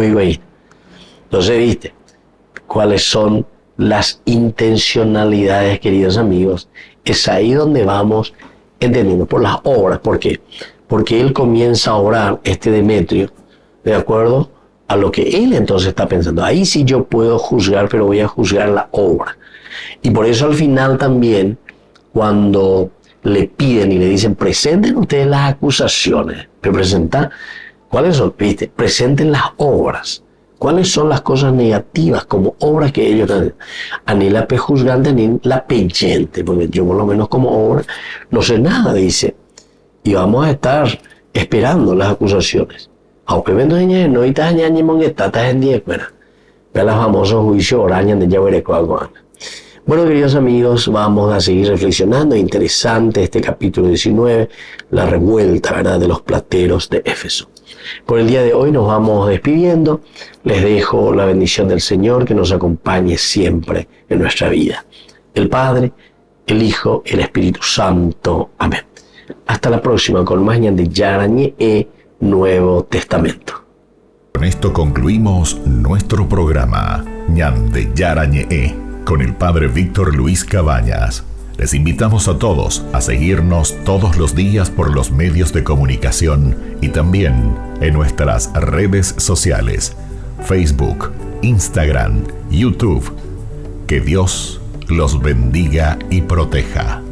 entonces, viste, cuáles son las intencionalidades, queridos amigos. Es ahí donde vamos entendiendo por las obras. ¿Por qué? Porque él comienza a orar, Demetrio, de acuerdo a lo que él entonces está pensando. Ahí sí yo puedo juzgar, pero voy a juzgar la obra. Y por eso al final también, cuando le piden y le dicen, presenten ustedes las acusaciones, pero presentan, ¿cuáles son? ¿Viste? Presenten las obras. ¿Cuáles son las cosas negativas como obras que ellos hacen? Ni la juzgante ni la peyente, porque yo por lo menos como obra no sé nada, dice. Y vamos a estar esperando las acusaciones. Aunque vendo no y está ñañi monguetatas en 10, pero los famosos juicios orañan de Yahuerecoaguana. Bueno, queridos amigos, vamos a seguir reflexionando. Interesante este capítulo 19, la revuelta, ¿verdad?, de los plateros de Éfeso. Por el día de hoy nos vamos despidiendo. Les dejo la bendición del Señor que nos acompañe siempre en nuestra vida. El Padre, el Hijo, el Espíritu Santo. Amén. Hasta la próxima con más Ñande Yarañe Nuevo Testamento. Con esto concluimos nuestro programa Ñande Yarañe con el Padre Víctor Luis Cabañas. Les invitamos a todos a seguirnos todos los días por los medios de comunicación y también en nuestras redes sociales, Facebook, Instagram, YouTube. Que Dios los bendiga y proteja.